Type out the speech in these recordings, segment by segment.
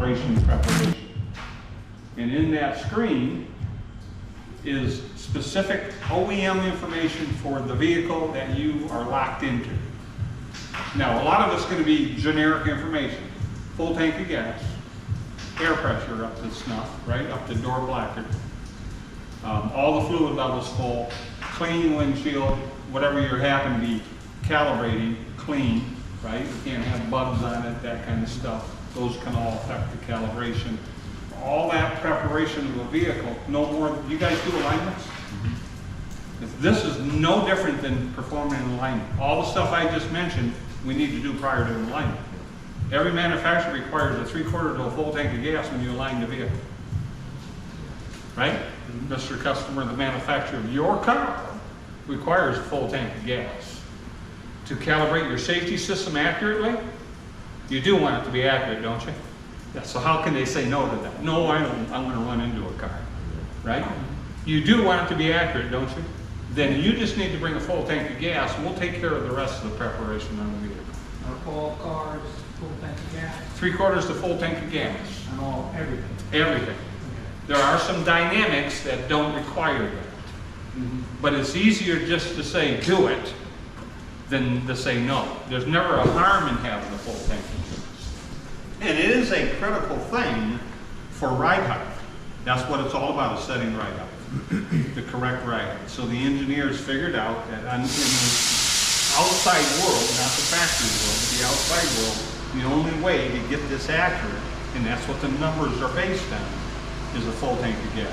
calibration preparation. And in that screen is specific OEM information for the vehicle that you are locked into. Now, a lot of it's going to be generic information. Full tank of gas, air pressure up to snuff, right, up to door placard. All the fluid levels full, clean windshield, whatever you happen to be calibrating, clean, right? You can't have bugs on it, that kind of stuff. Those can all affect the calibration. All that preparation of a vehicle, no more, you guys do alignments? If this is no different than performing an alignment. All the stuff I just mentioned, we need to do prior to an alignment. Every manufacturer requires a 3/4 to a full tank of gas when you align the vehicle. Right? Mr. Customer, the manufacturer of your car requires a full tank of gas. To calibrate your safety system accurately, you do want it to be accurate, don't you? Yeah, so how can they say no to that? No, I don't. I want to run into a car. Right? You do want it to be accurate, don't you? Then you just need to bring a full tank of gas, and we'll take care of the rest of the preparation on the vehicle. Are all cars full tank of gas? 3/4 to full tank of gas. And all, everything? Everything. There are some dynamics that don't require that. But it's easier just to say do it than to say no. There's never a harm in having a full tank of gas. And it is a critical thing for ride height. That's what it's all about, is setting ride height. The correct ride height. So the engineers figured out that in the outside world, not the factory world, but the outside world, the only way to get this accurate, and that's what the numbers are based on, is a full tank of gas.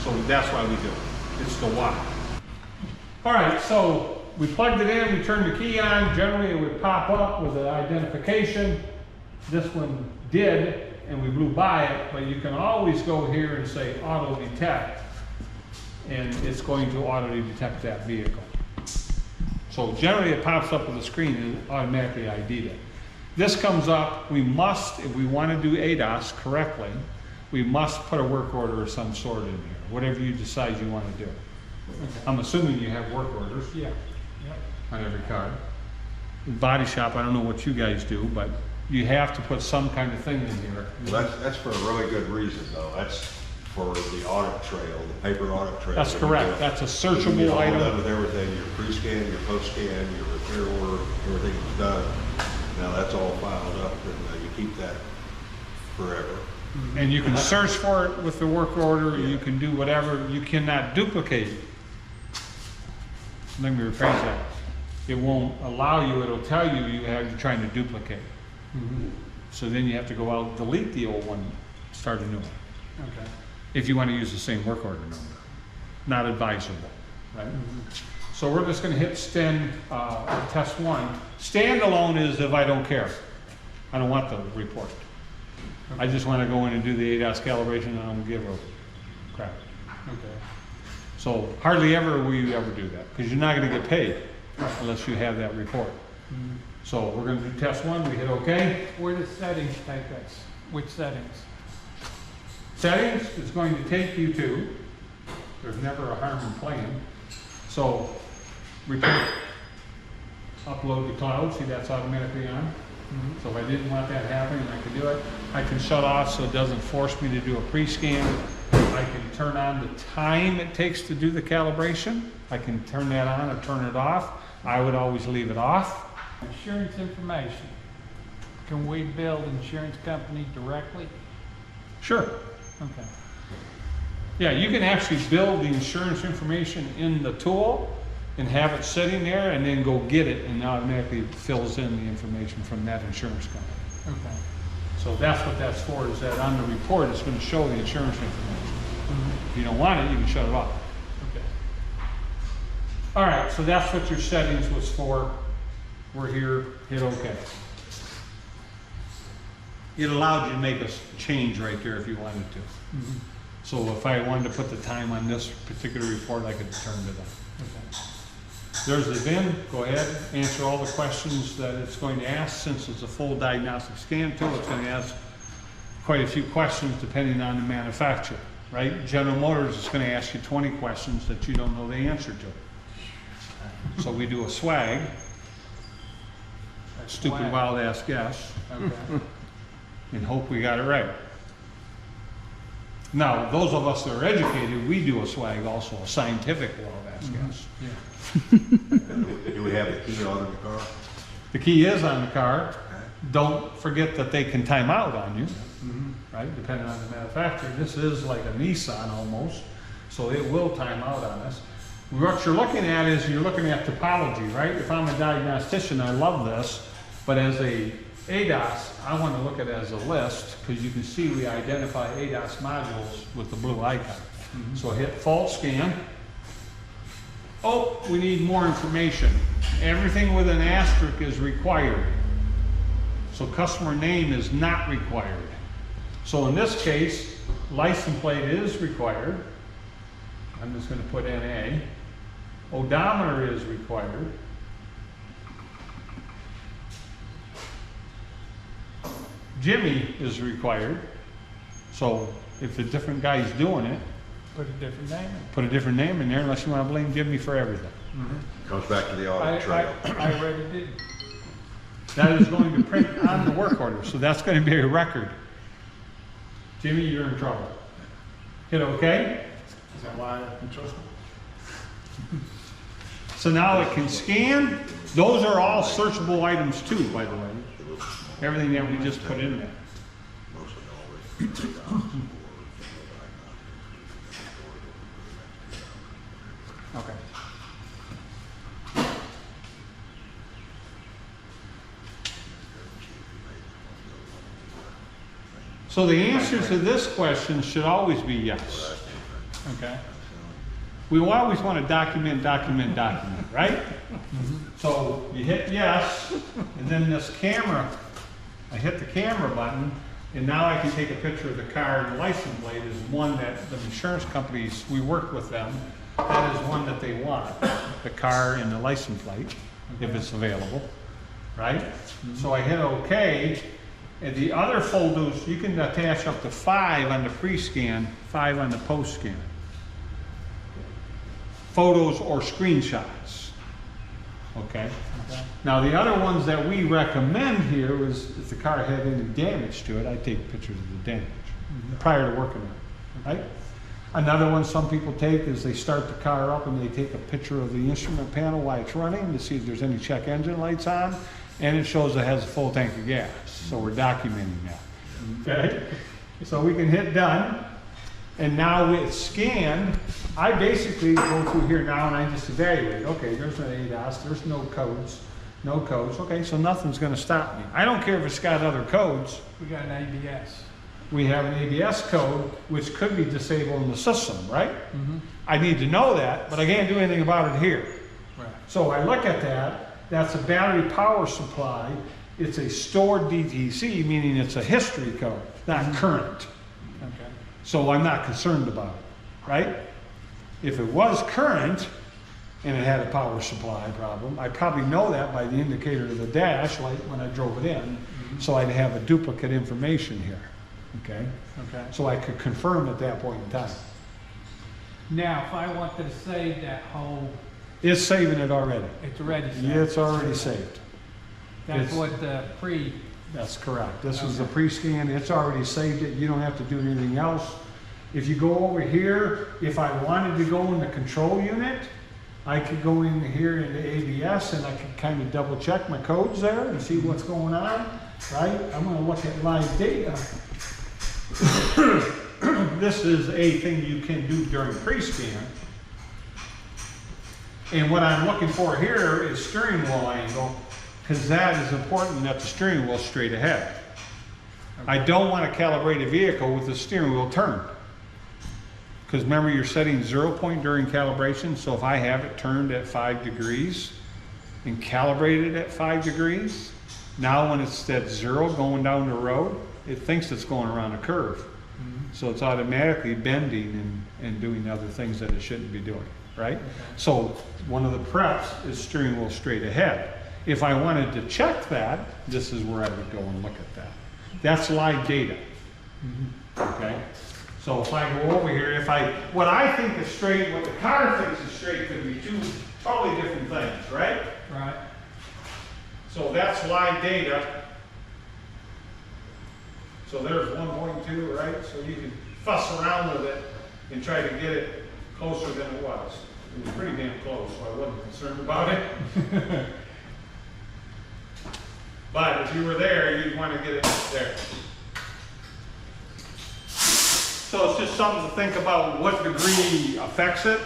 So that's why we do it. It's the why. All right, so we plugged it in, we turned the key on. Generally it would pop up with an identification. This one did, and we blew by it, but you can always go here and say auto detect, and it's going to auto detect that vehicle. So generally it pops up with a screen and automatically ID'd it. This comes up, we must, if we want to do ADAS correctly, we must put a work order of some sort in here, whatever you decide you want to do. Okay. I'm assuming you have work orders Yeah. Yep. on every car. Body shop, I don't know what you guys do, but you have to put some kind of thing in here. Well, that's for a really good reason, though. That's for the audit trail, the paper audit trail. That's correct. That's a You get searchable all item. done with everything, your pre-scan, your post-scan, your repair order, everything is done. Now that's all filed up, and you keep that forever. And you can search for it with the work order, you can do whatever, you cannot duplicate it. Let me rephrase that. It won't allow you, it'll tell you you're trying to duplicate. So then you have to go out, delete the old one, start a new one. Okay. If you want to use the same work order number. Not advisable, right? So we're just going to hit test one. Standalone is if I don't care. I don't want the report. I just want to go in and do the ADAS calibration and I don't give a crap. Okay. So hardly ever will you ever do that because you're not going to get paid unless you have that report. So we're going to do test one. We hit OK. Where does settings take us? Which settings? Settings is going to take you to, there's never a harm in playing. So report, upload to cloud. See, that's automatically on. So if I didn't want that happening, I can do it. I can shut off so it doesn't force me to do a pre-scan. I can turn on the time it takes to do the calibration. I can turn that on or turn it off. I would always leave it off. Insurance information. Can we bill the insurance company directly? Sure. Okay. Yeah, you can actually build the insurance information in the tool and have it sitting there and then go get it and automatically fills in the information from that insurance company. Okay. So that's what that's for, is that on the report it's going to show the insurance information. If you don't want it, you can shut it off. Okay. All right, so that's what your settings was for. We're here, hit OK. It allowed you to make a change right there if you wanted to. So if I wanted to put the time on this particular report, I could turn it on. Okay. There's the VIN. Go ahead, answer all the questions that it's going to ask. Since it's a full diagnostic scan tool, it's going to ask quite a few questions depending on the manufacturer, right? General Motors is going to ask you 20 questions that you don't know the answer to. So we do a swag, stupid Swag. wild ass guess. Okay. and hope we got it right. Now, those of us that are educated, we do a swag also, a scientific law of ask-guess. Do we have the key on in the car? The key is on the car. Don't forget that they can time out on you, right, depending on the manufacturer. This is like a Nissan almost, so it will time out on us. What you're looking at is you're looking at topology, right? If I'm a diagnostician, I love this, but as a ADAS, I want to look at it as a list, because you can see we identify ADAS modules with the blue icon. So hit fault scan. Oh, we need more information. Everything with an asterisk is required. So customer name is not required. So in this case, license plate is required. I'm just going to put NA. Odometer is required. Jimmy is required. So if a different guy's doing it, Put a different name in. put a different name in there unless you want to blame Jimmy for everything. Comes back to the audit trail. I already did. That is going to print on the work order, so that's going to be a record. Jimmy, you're in trouble. Hit OK. Is that why I can trust them? So now it can scan. Those are all searchable items too, by the way. Everything that we just put in there. Okay. So the answer to this question should always be yes. Okay. We will always want to document, right? So you hit yes, and then this camera, I hit the camera button, and now I can take a picture of the car, and the license plate is one that the insurance companies, we work with them, that is one that they want, the car and the license plate, if it's available, right? So I hit OK, and the other folders, you can attach up to 5 on the pre-scan, 5 on the post-scan. Photos or screenshots, okay? Now the other ones that we recommend here is if the car had any damage to it, I take pictures of the damage prior to working on it, right? Another one some people take is they start the car up and they take a picture of the instrument panel while it's running to see if there's any check engine lights on, and it shows it has a full tank of gas. So we're documenting that, okay? So we can hit done, and now it's scanned. I basically go through here now and I just evaluate. Okay, there's an ADAS, there's no codes. Okay, so nothing's gonna stop me. I don't care if it's got other codes. We got an ABS. We have an ABS code, which could be disabled in the system, right? I need to know that, but I can't do anything about it here. Right. So I look at that, that's a battery power supply. It's a stored DTC, meaning it's a history code, not current. Okay. So I'm not concerned about it, right? If it was current and it had a power supply problem, I probably know that by the indicator of the dash light when I drove it in, so I'd have a duplicate information here, okay? Okay. So I could confirm at that point in time. Now, if I wanted to save that whole, It's saving it already. it's already saved. Yeah, it's already saved. That's it's- what the That's correct. This is the pre-scan. It's already saved it. You don't have to do anything else. If you go over here, if I wanted to go in the control unit, I could go in here into ABS and I could kind of double check my codes there and see what's going on, right? I'm going to look at live data. This is a thing you can do during pre-scan. And what I'm looking for here is steering wheel angle, because that is important that the steering wheel is straight ahead. I don't want to calibrate a vehicle with the steering wheel turned. Because remember, you're setting 0 point during calibration, so if I have it turned at 5 degrees and calibrated at 5 degrees, now when it's at 0 going down the road, it thinks it's going around a curve. So it's automatically bending and doing other things that it shouldn't be doing, right? So one of the preps is steering wheel straight ahead. If I wanted to check that, this is where I would go and look at that. That's live data, okay? So if I go over here, what I think is straight, what the car thinks is straight could be two totally different things, right? Right. So that's live data. So there's 1.2, right? So you can fuss around with it and try to get it closer than it was. It was pretty damn close, so I wasn't concerned about it. But if you were there, you'd want to get it there. So it's just something to think about what degree affects it.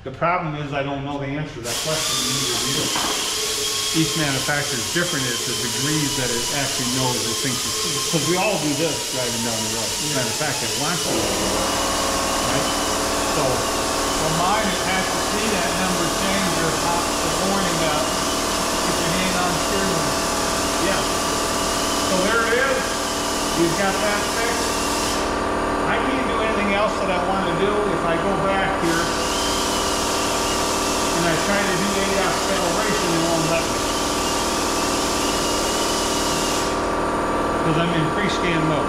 The problem is I don't know the answer to that question, neither do you. Each manufacturer is different as the degrees that it actually knows or thinks it sees. Because we all do this driving down the road. Matter of fact, it wants to. Right? So mine, it has to see that number change or pop the warning up. Keep your hand on the steering wheel. yeah. So there it is. You've got that fixed. I can't do anything else that I want to do. If I go back here and I try to do ADAS acceleration, it won't let me. Because I'm in pre-scan mode.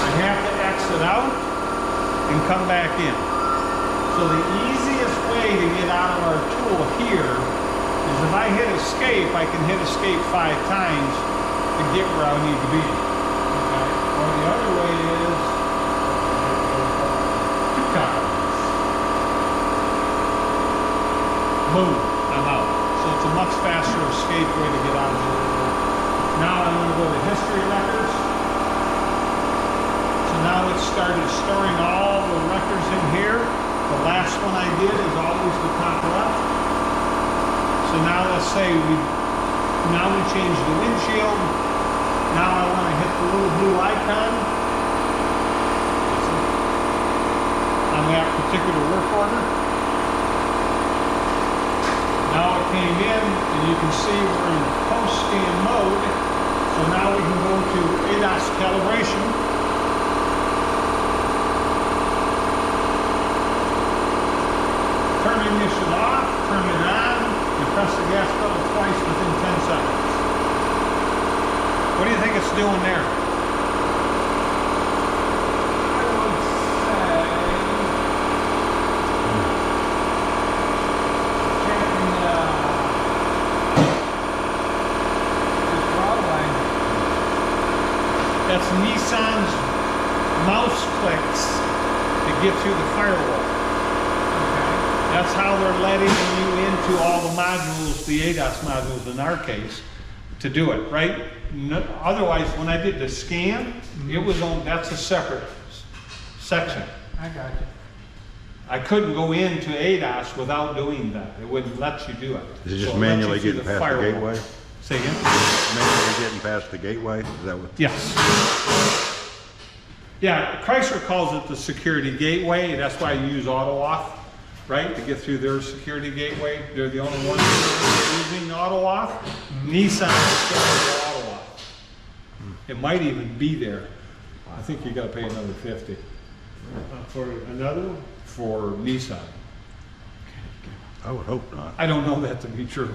I have to exit out and come back in. So the easiest way to get out of our tool here is if I hit escape, I can hit escape 5 times to get where I need to be. Okay? Or the other way is 2 times. Boom, I'm out. So it's a much faster escape way to get out of it. Now I'm going to go to history records. So now it's started storing all the records in here. The last one I did is always the top left. So now let's say we changed the windshield. Now I want to hit the little blue icon on that particular work order. Now it came in and you can see we're in post-scan mode. So now we can go to ADAS calibration. Turn ignition off, turn it on, and press the gas pedal twice within 10 seconds. What do you think it's doing there? I would say, checking the throttle angle. That's Nissan's mouse clicks to get through the firewall. That's how they're letting you into all the modules, the ADAS modules in our case, to do it, right? No, otherwise, when I did the scan, it was on, that's a separate section. I got you. I couldn't go into ADAS without doing that. It wouldn't let you do it. Is it just So lets you manually through getting past the firewall. gateway? Say again? Manually getting past the gateway? Is that what? Yes. Yeah, Chrysler calls it the security gateway. That's why you use auto off, right? To get through their security gateway. They're the only ones using auto off. Nissan is still auto off. It might even be there. I think you gotta pay another 50 For another one? for Nissan. I would hope not. I don't know that to be true.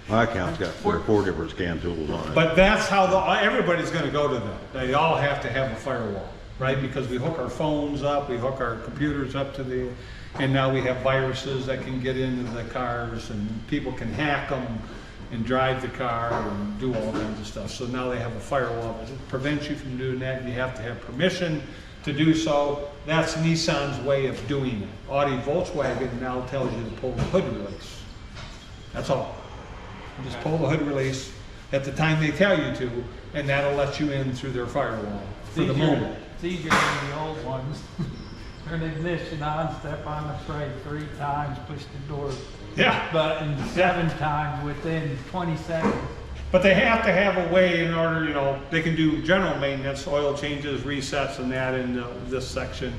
My account's got 3 or 4 different scan tools on it. But that's how everybody's gonna go to that. They all have to have a firewall, right? Because we hook our phones up, we hook our computers up to the, and now we have viruses that can get into the cars and people can hack them and drive the car and do all kinds of stuff. So now they have a firewall that prevents you from doing that. You have to have permission to do so. That's Nissan's way of doing it. Audi Volkswagen now tells you to pull the hood release. That's all. Just pull the hood release at the time they tell you to, and that'll let you in through their firewall for the moment. It's easier than the old ones. Turn the ignition on, step on the brake 3 times, push the door Yeah, button 7 times within 20 seconds. but they have to have a way in order, you know, they can do general maintenance, oil changes, resets and that in this section,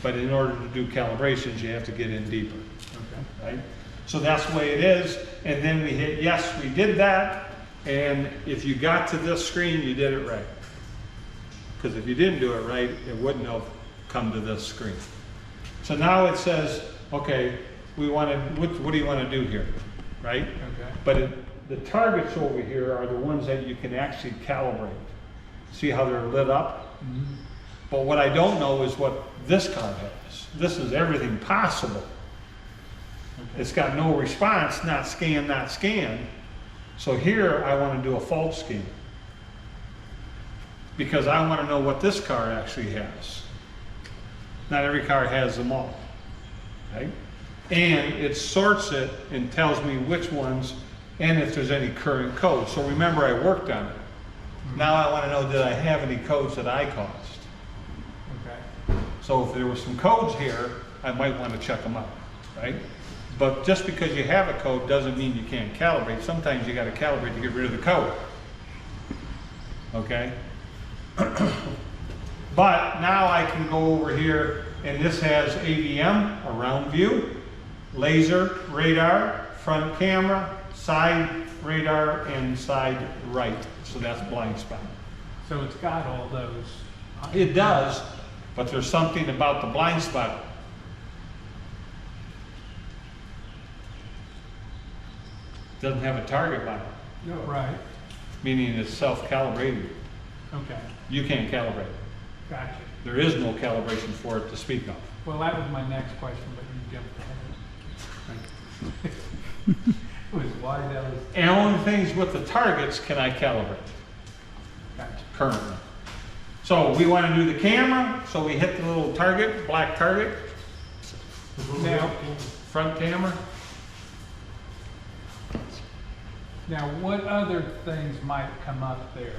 but in order to do calibrations, you have to get in deeper, right? So that's the way it is, and then we hit yes, we did that, and if you got to this screen, you did it right. Because if you didn't do it right, it wouldn't have come to this screen. So now it says, okay, we want to, what do you want to do here, right? Okay. But the targets over here are the ones that you can actually calibrate. See how they're lit up? Mm-hmm. But what I don't know is what this car has. This is everything possible. Okay. It's got no response, not scan, not scan. So here I want to do a fault scan. because I want to know what this car actually has. Not every car has them all, right? And it sorts it and tells me which ones and if there's any current codes. So remember, I worked on it. Now I want to know, did I have any codes that I caused? Okay. So if there were some codes here, I might want to check them out, right? But just because you have a code doesn't mean you can't calibrate. Sometimes you got to calibrate to get rid of the code. Okay? But now I can go over here, and this has AVM, around view, laser, radar, front camera, side radar, and side right. So that's blind spot. So it's got all those. It does, but there's something about the blind spot. Doesn't have a target by it, Right. meaning it's self-calibrated. Okay. You can't calibrate it. Gotcha. There is no calibration for it to speak of. Well, that was my next question, but you jumped ahead. It was why those. And only things with the targets can I calibrate Gotcha. currently. So we want to do the camera, so we hit the little target, black target, Now, front camera. now, what other things might come up there?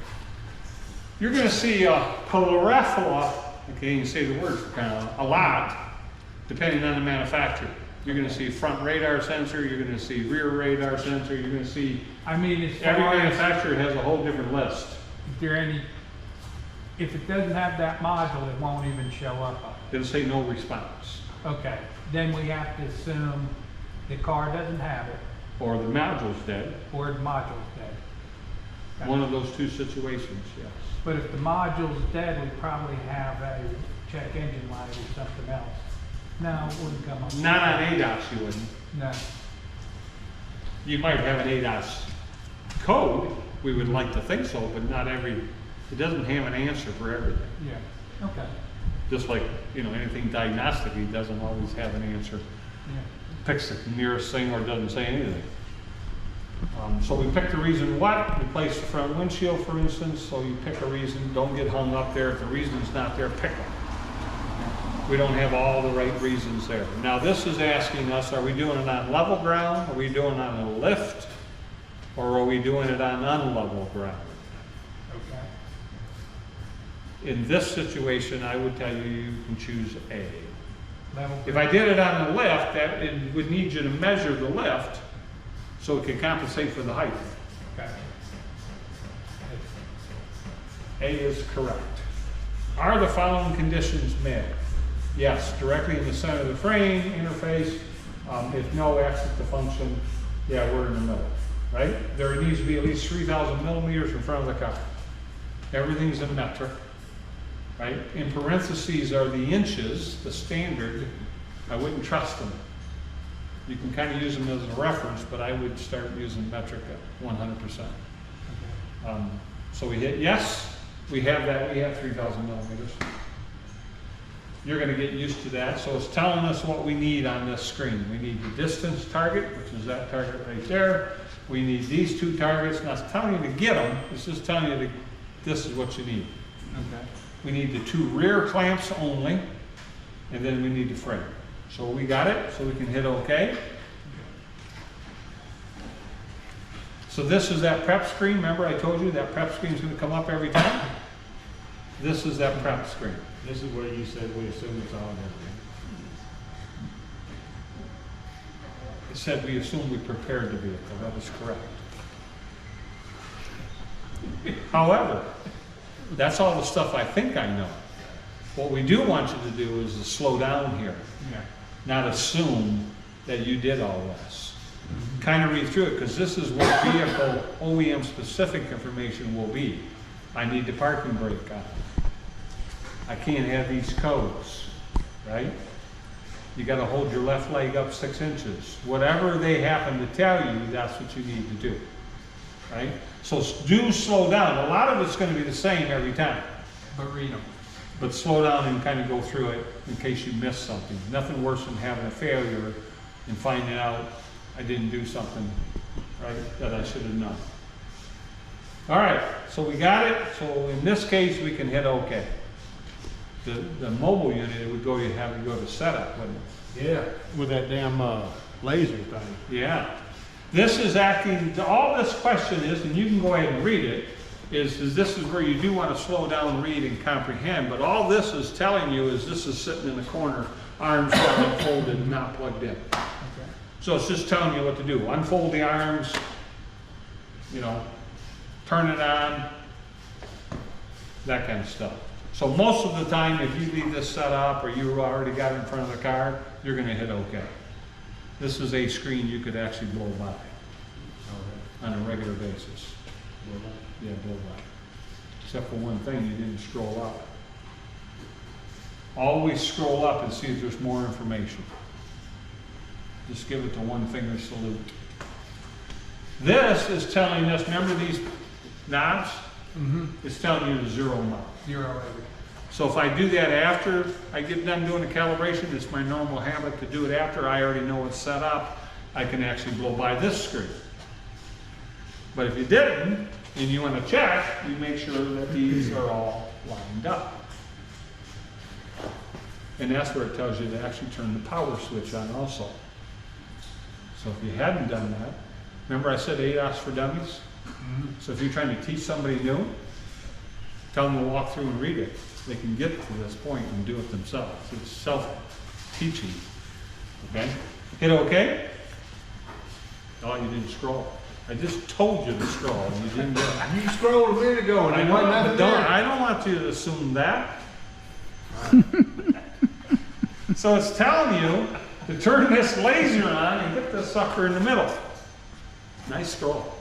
You're going to see a plethora, I can't even say the word, a lot, depending on the manufacturer. You're going to see front radar sensor, you're going to see rear radar sensor, you're going to see, I mean, as every far as, manufacturer has a whole different list. is there any, if it doesn't have that module, it won't even show up on It'll say no response, it. Okay, then we have to assume the car doesn't have it, or the module's dead. or the module's dead. One of those two situations, yes. But if the module's dead, we probably have a check engine light or something else. No, it wouldn't come up. Not on ADAS you wouldn't. No, You might have an ADAS code, we would like to think so, but not every, it doesn't have an answer for everything. yeah, okay, Just like, anything diagnostically doesn't always have an answer. yeah. Picks the nearest thing or doesn't say anything. So we picked the reason what, replace the front windshield, for instance, so you pick a reason, don't get hung up there. If the reason's not there, pick them. We don't have all the right reasons there. Now this is asking us, are we doing it on level ground? Are we doing it on a lift? Or are we doing it on unlevel ground? Okay. In this situation, I would tell you, you can choose A. Level. If I did it on a lift, that it would need you to measure the lift so it can compensate for the height. Okay. A is correct. Are the following conditions met? Yes, directly in the center of the frame, interface. If no, exit the function. Yeah, we're in the middle, right? There needs to be at least 3,000 millimeters in front of the car. Everything's in metric, right? In parentheses are the inches, the standard. I wouldn't trust them. You can kind of use them as a reference, but I would start using metric at 100%. So we hit yes, we have that, we have 3,000 millimeters. You're going to get used to that. So it's telling us what we need on this screen. We need the distance target, which is that target right there. We need these two targets. Now it's telling you to get them. It's just telling you to, this is what you need. Okay. We need the two rear clamps only, and then we need the frame. So we got it, so we can hit OK. So this is that prep screen. Remember I told you that prep screen is going to come up every time? This is that prep screen. This is where you said we assume it's on everything. It said we assume we prepared the vehicle. That is correct. However, that's all the stuff I think I know. What we do want you to do is to slow down here, Yeah. not assume that you did all this. Kind of read through it, because this is what vehicle OEM specific information will be. I need the parking brake on. I can't have these codes, right? You got to hold your left leg up 6 inches. Whatever they happen to tell you, that's what you need to do, right? So do slow down. A lot of it's going to be the same every time, But read them. but slow down and kind of go through it in case you miss something. Nothing worse than having a failure and finding out I didn't do something, right, that I should have known. All right, so we got it. So in this case, we can hit OK. The mobile unit, it would go, you have to go to setup, wouldn't it? Yeah, with that damn, laser thing. Yeah. This is acting, all this question is, and you can go ahead and read it, is this is where you do want to slow down, read, and comprehend, but all this is telling you is this is sitting in the corner, arms unfolded, and not plugged in. Okay. So it's just telling you what to do. Unfold the arms, you know, turn it on, that kind of stuff. So most of the time, if you leave this set up or you already got it in front of the car, you're going to hit OK. This is a screen you could actually blow by on a regular basis. Yeah, blow by. Except for one thing, you didn't scroll up. Always scroll up and see if there's more information. Just give it the one finger salute. This is telling us, remember these knobs? It's telling you the 0 mount. 0 every. So if I do that after I get done doing the calibration, it's my normal habit to do it after I already know it's set up, I can actually blow by this screen. But if you didn't, and you want to check, you make sure that these are all lined up. And that's where it tells you to actually turn the power switch on also. So if you hadn't done that, remember I said ADAS for dummies? So if you're trying to teach somebody new, tell them to walk through and read it. They can get to this point and do it themselves. It's self-teaching. Okay? Hit OK? Oh, you didn't scroll. I just told you to scroll and you didn't do it. You scrolled a minute ago and I there wasn't nothing there. don't want you to assume that. So it's telling you to turn this laser on and get this sucker in the middle. Nice scroll.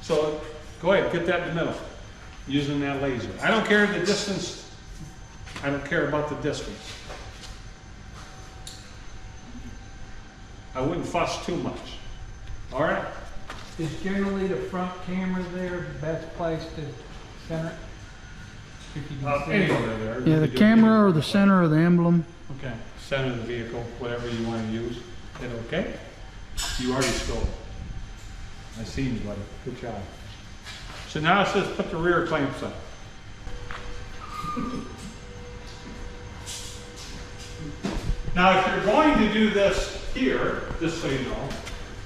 So go ahead, get that in the middle using that laser. I don't care the distance. I don't care about the distance. I wouldn't fuss too much. All right? Is generally the front camera there the best place to center it? If you can see it. Anywhere there. Yeah, the camera or the center of the emblem. Okay. Center of the vehicle, whatever you want to use. Hit OK. You already scrolled. I seen you, buddy. Good job. So now it says put the rear clamps on. Now if you're going to do this here, just so you know,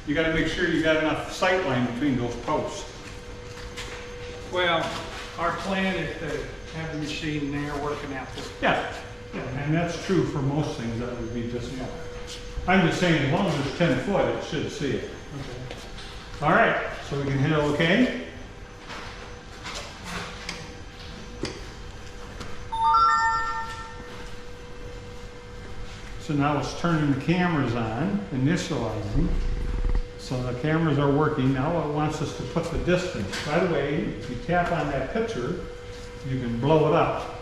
you got to make sure you got enough sight line between those posts. Well, our plan is to have the machine there working out this. Yeah, and that's true for most things. That would be just fine. I'm just saying, as long as it's 10 foot, it should see it. Okay. All right, so we can hit OK. So now it's turning the cameras on, initializing. So the cameras are working. Now it wants us to put the distance. By the way, if you tap on that picture, you can blow it up.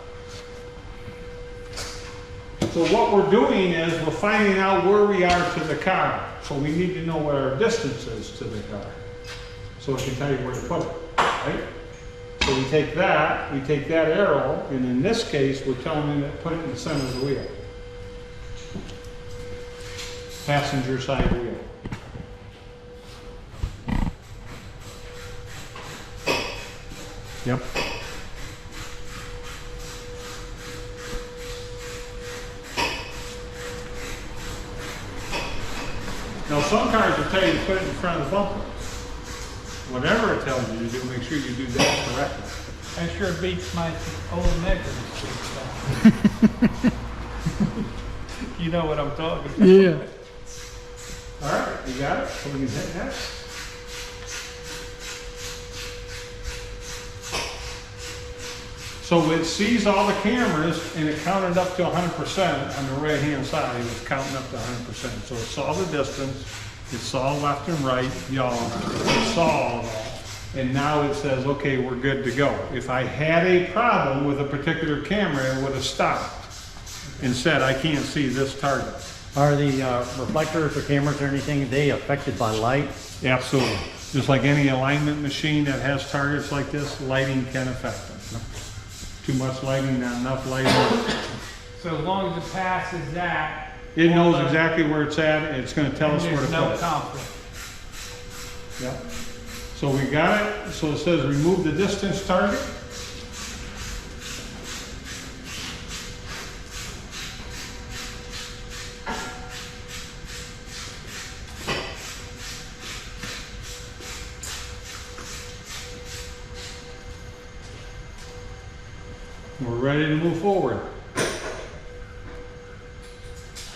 So what we're doing is we're finding out where we are to the car. So we need to know what our distance is to the car. So it can tell you where to put it, right? So we take that arrow, and in this case, we're telling them to put it in the center of the wheel. Passenger side wheel. Yep. Now some cars will tell you to put it in front of the bumper. Whatever it tells you to do, make sure you do that correctly. That sure beats my old Necros. You know what I'm talking about. Yeah. All right, you got it? So we can hit next. So it sees all the cameras and it counted up to 100% on the right hand side. It was counting up to 100%. So it saw the distance, it saw left and right, y'all, it saw all that. And now it says, okay, we're good to go. If I had a problem with a particular camera, it would have stopped and said, I can't see this target. Are the reflectors or cameras or anything, are they affected by light? Absolutely. Just like any alignment machine that has targets like this, lighting can affect them. Too much lighting, not enough lighting. So as long as it passes that. It knows exactly where it's at, and it's gonna tell us where to There's put no it. conflict. Yep. So we got it, so it says remove the distance target. We're ready to move forward.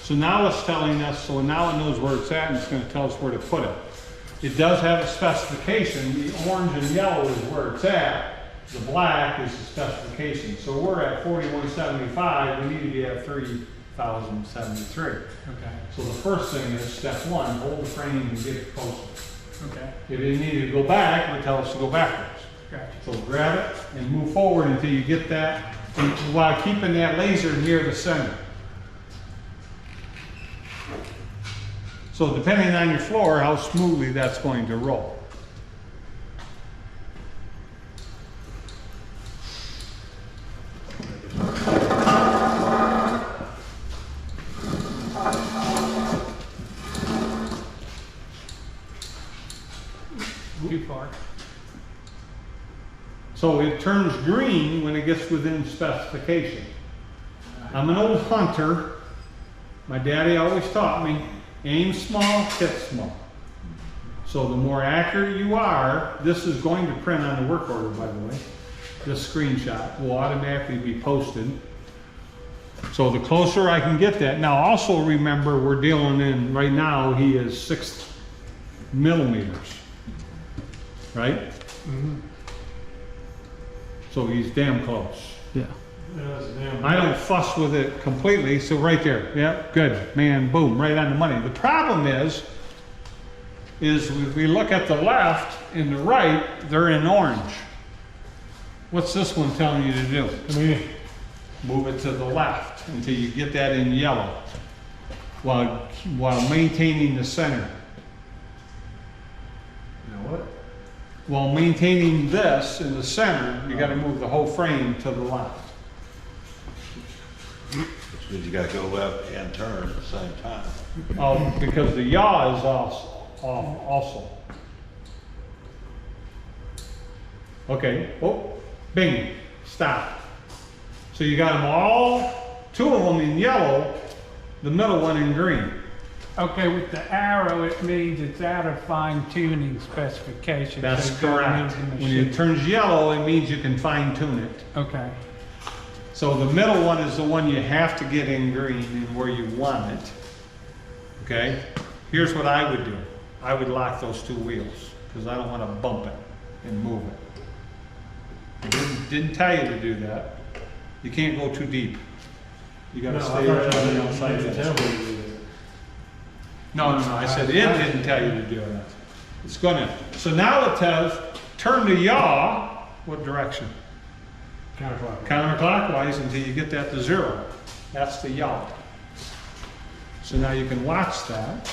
So now it's telling us, so now it knows where it's at and it's going to tell us where to put it. It does have a specification. The orange and yellow is where it's at. The black is the specification. So we're at 4175. We need to be at 3073. Okay, So the first thing is step one, hold the frame and get it posted. okay, If it needed to go back, it would tell us to go backwards. gotcha. So grab it and move forward until you get that, and while keeping that laser near the center. So depending on your floor, how smoothly that's going to roll. Too far. So it turns green when it gets within specification. I'm an old hunter. My daddy always taught me, aim small, hit small. So the more accurate you are, this is going to print on the work order, by the way. This screenshot will automatically be posted. So the closer I can get that. Now also remember, we're dealing in, right now, he is 6 millimeters. Right? So he's damn close. Yeah. I don't fuss with it completely, so right there, yeah, good, man, boom, right on the money. The problem is if we look at the left and the right, they're in orange. What's this one telling you to do? Move it to the left until you get that in yellow, while maintaining the center. While maintaining this in the center, you gotta move the whole frame to the left. Which means you gotta go left and turn at the same time. Because the yaw is off also. Okay, oh, bing, stop. So you got them all, 2 of them in yellow, the middle one in green. Okay, with the arrow, it means it's out of fine tuning specification. That's so you don't correct. need the When it machine. turns yellow, it means you can fine tune it. Okay, So the middle one is the one you have to get in green and where you want it. Okay? Here's what I would do. I would lock those 2 wheels because I don't want to bump it and move it. I didn't tell you to do that. You can't go too deep. You gotta stay right on the outside of it. No, I said it didn't tell you to do it. It's gonna, so now it tells, turn the yaw, what direction? Counterclockwise. Counterclockwise until you get that to 0. That's the yaw. So now you can watch that.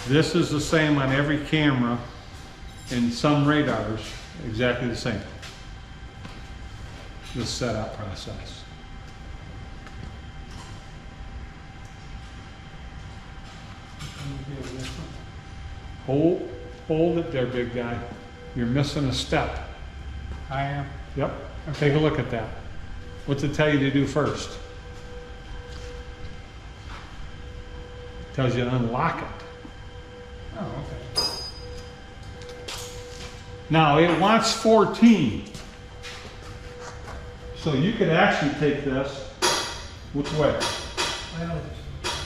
This is the same on every camera and some radars, exactly the same. This setup process. Hold it there, big guy. You're missing a step. I am. Yep. Take a look at that. What's it tell you to do first? Tells you to unlock it. Oh, okay. Now it wants 14. So you could actually take this, which way? Well,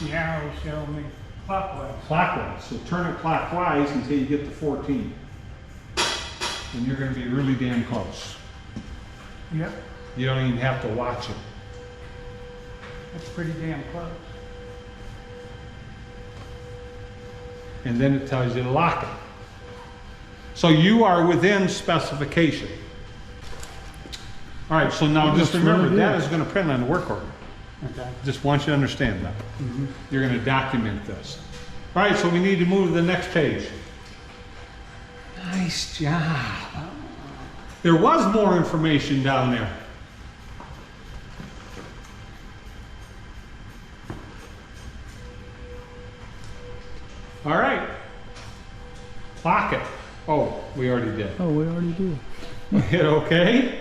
the arrow showed me clockwise. Clockwise. So turn it clockwise until you get to 14. And you're going to be really damn close. Yep, You don't even have to watch it. that's pretty damn close. And then it tells you to lock it. So you are within specification. All right, so now just remember, that is going to print on the work order. Okay. Just want you to understand that. You're going to document this. All right, so we need to move to the next page. Nice job. There was more information down there. All right. Lock it. Oh, we already did. Oh, we already did. Hit OK.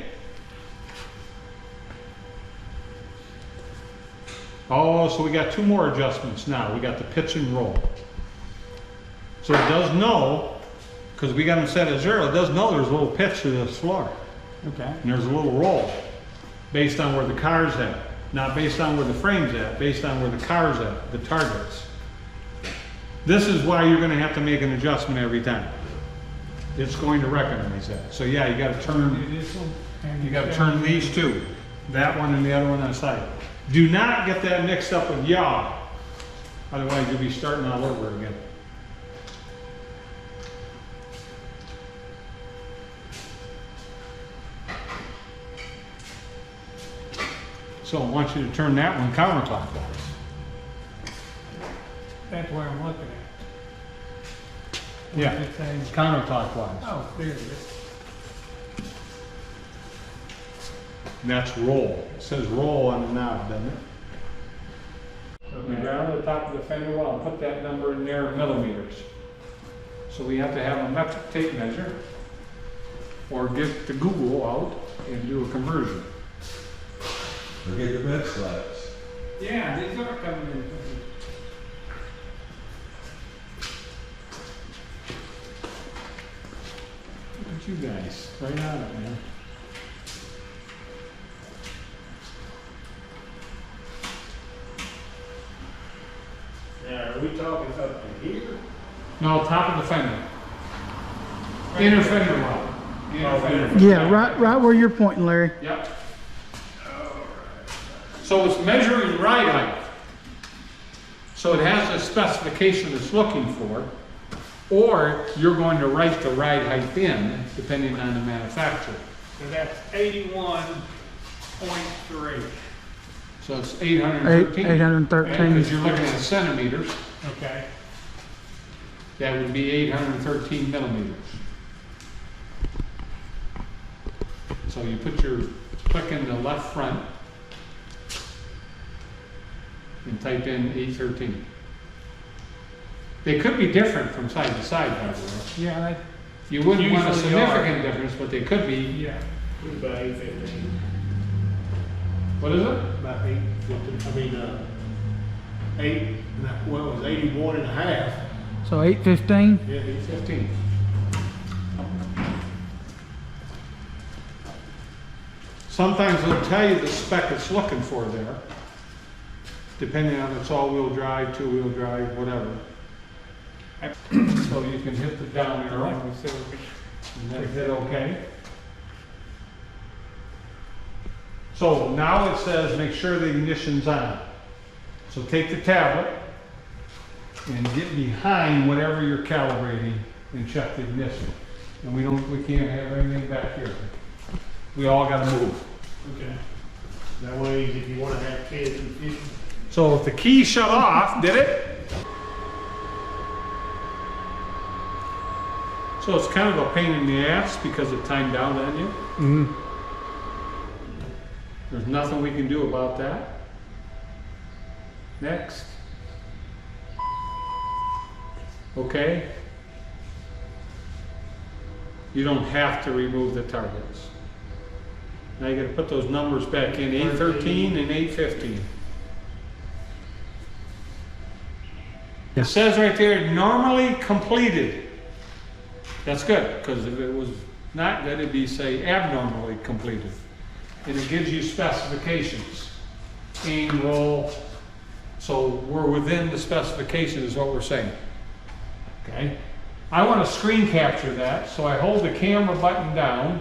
Oh, so we got two more adjustments now. We got the pitch and roll. So it does know, because we got them set at 0, it does know there's a little pitch to this floor. Okay. And there's a little roll based on where the car's at. Not based on where the frame's at, based on where the car's at, the targets. This is why you're gonna have to make an adjustment every time. It's going to recognize that. So yeah, you gotta turn, This one, and you gotta turn these two. That one and the other one on the side. Do not get that mixed up with yaw. Otherwise you'll be starting all over again. So I want you to turn that one counterclockwise. That's where I'm looking at. Yeah, What's it saying? counterclockwise. Oh, there it is. And that's roll. It says roll on the knob, doesn't it? So we round the top of the fender well and put that number in there in millimeters. So we have to have a metric tape measure or get the Google out and do a conversion. Or get the bed slabs. Yeah, these are coming in. Look at you guys, right on it, man. Yeah, are we talking up to here? No, top of the fender. Inner fender well. Inner fender. Yeah, right where you're pointing, Larry. Yep. So it's measuring ride height. So it has a specification it's looking for, or you're going to write the ride height in, depending on the manufacturer. So that's 81.3. So it's 813. 813. Because you're looking at centimeters, Okay. that would be 813 millimeters. So you put your click in the left front and type in 813. They could be different from side to side, by the way. Yeah, that, You wouldn't want a Usually significant are. difference, but they could be. yeah. About 815. What is it? About 815, 8, well, it was 81 and a half. So 815. Yeah, 815. 15. Sometimes they'll tell you the spec it's looking for there, depending on it's all-wheel drive, two-wheel drive, whatever. So you can hit the down arrow and then hit OK. So now it says make sure the ignition's on. So take the tablet and get behind whatever you're calibrating and check the ignition. And we can't have anything back here. We all gotta move. Okay. That way, if you want to have kids and fishing. So if the key shut off, did it? So it's kind of a pain in the ass because it timed out on you. Mm-hmm. There's nothing we can do about that. Next. Okay. You don't have to remove the targets. Now you gotta put those numbers back in, 813 and 815. Yeah. It says right there, normally completed. That's good, because if it was not good, it'd be say abnormally completed. And it gives you specifications. Aim, roll. So we're within the specifications is what we're saying. Okay? I want to screen capture that, so I hold the camera button down,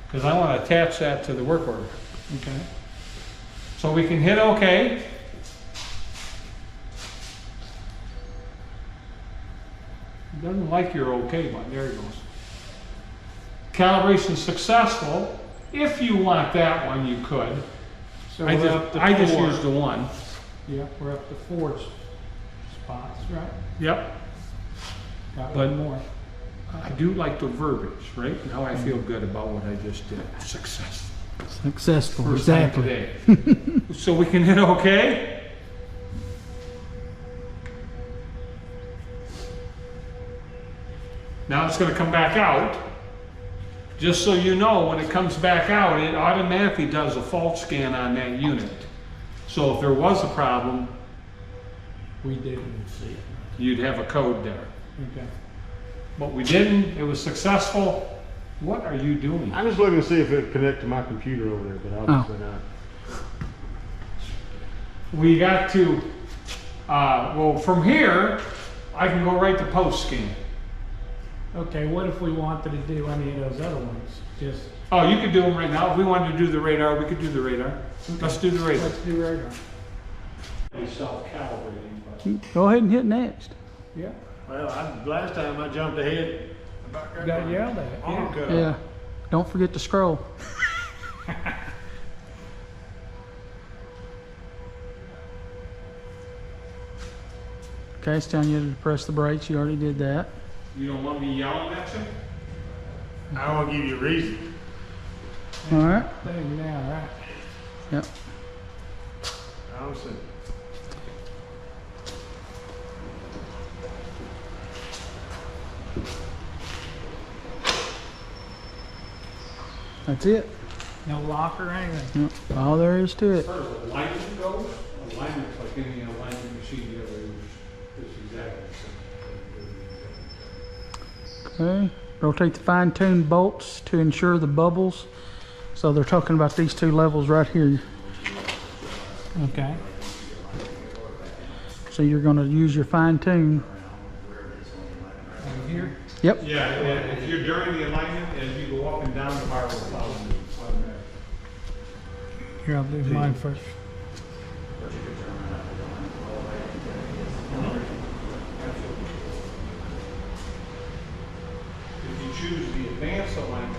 because I want to attach that to the work order. Okay? So we can hit OK. Doesn't like your OK button. There it goes. Calibration successful. If you want that one, you could. So I we're up to just 4. used the one. Yeah, we're up to 4 spots, right? Yep. Got But- one more. I do like the verbiage, right? Now I feel good about what I just did. Successful. Successful. First time Exactly. today. So we can hit OK. Now it's gonna come back out. Just so you know, when it comes back out, it automatically does a fault scan on that unit. So if there was a problem, We didn't see it. you'd have a code there. Okay. But we didn't, it was successful. What are you doing? I'm just looking to see if it connect to my computer over there, but obviously not. We got to, well, from here, I can go right to post scan. Okay, what if we wanted to do any of those other ones? Just, Oh, you could do them right now. If we wanted to do the radar, we could do the radar. Let's do the radar. let's do radar. It's self-calibrating, but. Go ahead and hit next. Yeah, Well, last time I jumped ahead. got yelled at, Arm yeah. cut off. Yeah. Don't forget to scroll. Okay, it's telling you to press the brakes. You already did that. You don't want me yelling at you? I don't want to give you a reason. All right. Thing now, right? Yep. I don't see. That's it. No lock or anything? Yep. All there is to As it. far as alignment goes, alignment's like any alignment machine you ever use. It's exactly the same. Okay. Rotate the fine-tuned bolts to ensure the bubbles. So they're talking about these two levels right here. Okay. So you're going to use your fine-tune. Over here? Yep. Yeah, if you're during the alignment, as you go up and down the bar will follow you automatically. Here, I'll do mine first. If you choose the advanced alignment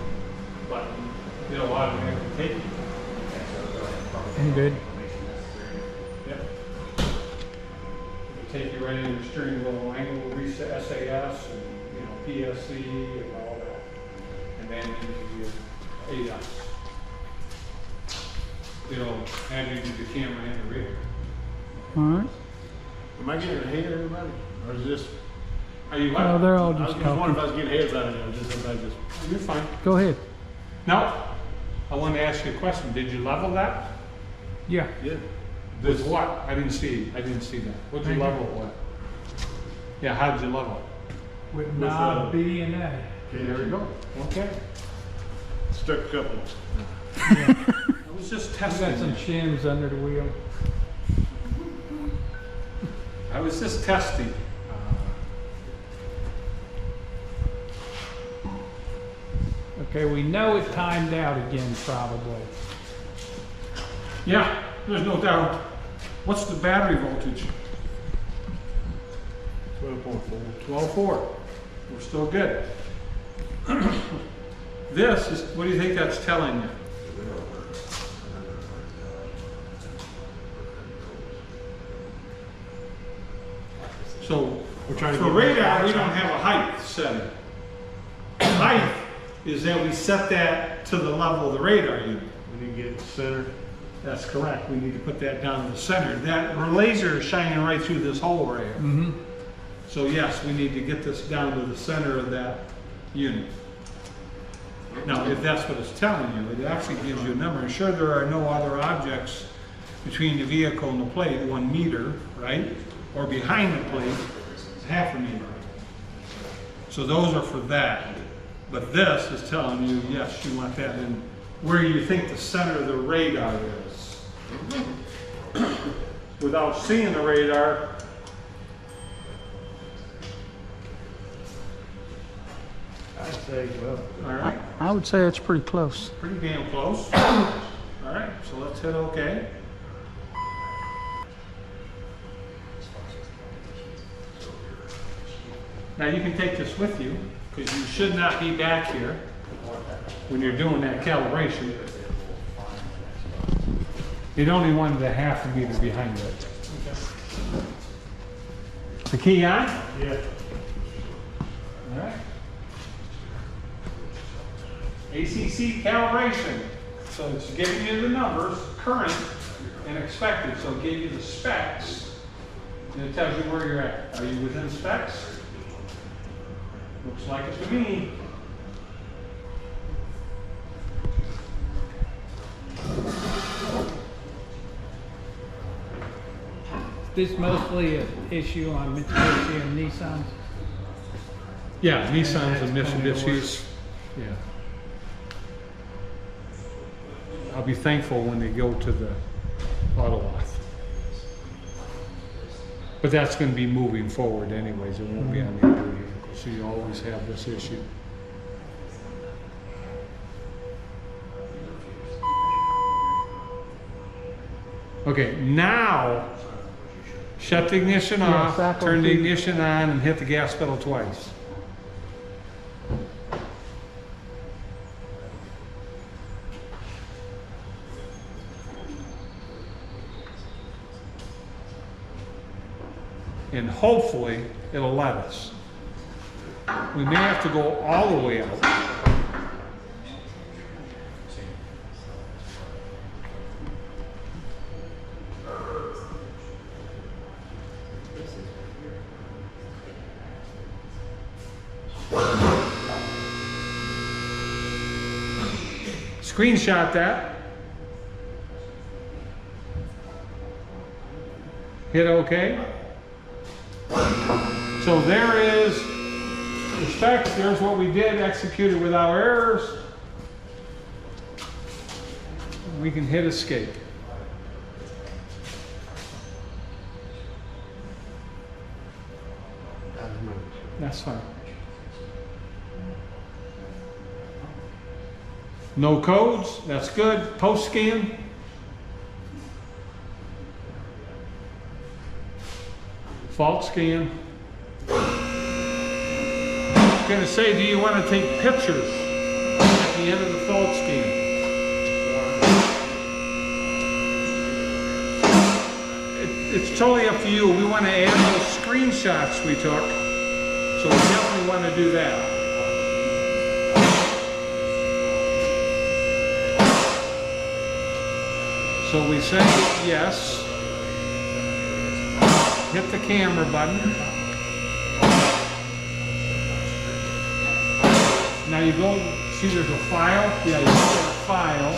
button, it'll automatically take you. I'm good. Yep. It'll take you right in the steering wheel angle, reset SAS and, PSC and all that. And then into your ADAS. It'll have you do the camera and the radar. All right. Am I getting ahead of everybody? Or is this? Are you Well, what? they're all I was just just wondering if I talking. was getting ahead of everybody, or just everybody just. You're fine. Go ahead. Now, I want to ask you a question. Did you level that? Yeah. Yeah. With what? I didn't see that. What'd you Right level it with? Yeah, how'd you level With With, knob B and A. it? There we go. Okay. Stuck a couple. I was just I got some testing. shims under the wheel. I was just testing. Okay, we know it timed out again, probably. Yeah, there's no doubt. What's the battery voltage? 12.4. 12.4. We're still good. This is, what do you think that's telling you? So, We're trying to for get radar, we more don't have a height setting. Height is that we set that to the level of the radar unit. We need to get it centered. That's correct. We need to put that down in the center. That laser is shining right through this hole right here. Mm-hmm. So yes, we need to get this down to the center of that unit. Now, if that's what it's telling you, it actually gives you a number. And sure, there are no other objects between the vehicle and the plate, 1 meter, right? Or behind the plate, it's 0.5 meter. So those are for that. But this is telling you, yes, you want that in where you think the center of the radar is. Without seeing the radar, I'd say, well, all right, I would say it's pretty close. pretty damn close. All right, so let's hit OK. Now you can take this with you, because you should not be back here when you're doing that calibration. It only wanted a 0.5 meter behind it. The key on? yeah. All right. ACC calibration. So it's giving you the numbers, current and expected. So it gave you the specs, and it tells you where you're at. Are you within specs? Looks like it to me. This mostly an issue on Mitsubishi and Nissans. Yeah, Nissans and that's coming to Mitsubishis. Yeah. I'll be thankful when they go to the auto lot. But that's gonna be moving forward anyways, it won't be on the other vehicle, so you always have this issue. Okay, now, shut the ignition Yeah, off, cycle turn the two. ignition on, and hit the gas pedal twice. And hopefully, it'll let us. We may have to go all the way out. Screenshot that. Hit OK. So there is the specs, there's what we did, executed without errors. We can hit escape. That's fine. No codes, that's good. Post scan. Fault scan. I'm going to say, do you want to take pictures at the end of the fault scan? It's totally up to you. We want to add those screenshots we took, so we definitely want to do that. So we say yes. Hit the camera button. Now you go, see there's a file? Yeah, you go to file,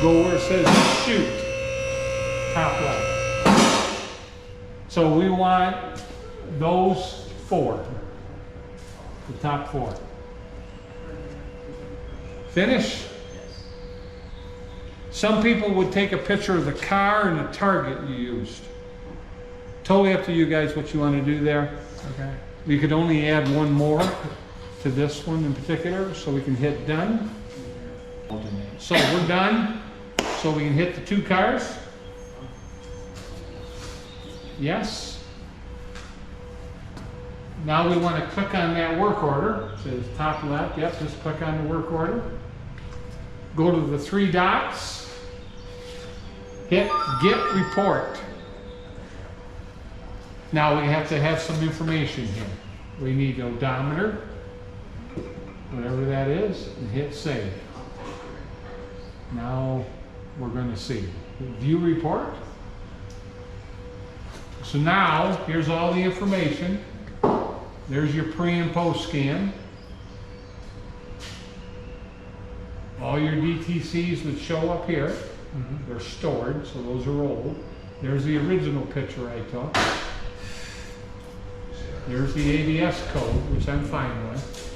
go where it says shoot, top left. So we want those four, the top four. Finish. Some people would take a picture of the car and the target you used. Totally up to you guys what you want to do there. Okay. We could only add one more to this one in particular, so we can hit done. So we're done. So we can hit the two cars. Yes. Now we want to click on that work order. It says top left. Yep, just click on the work order. Go to the three dots. Hit get report. Now we have to have some information here. We need odometer, whatever that is, and hit save. Now we're going to see. View report. So now, here's all the information. There's your pre and post scan. All your DTCs would show up here. They're stored, so those are old. There's the original picture I took. There's the ABS code, which I'm fine with.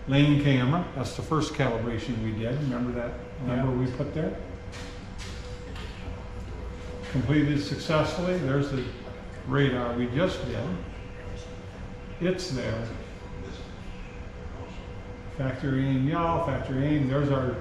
Lane camera, that's the first calibration we did. Remember that number we put there? Completed successfully. There's the radar we just did. It's there. Factory in y'all, factory in. There's our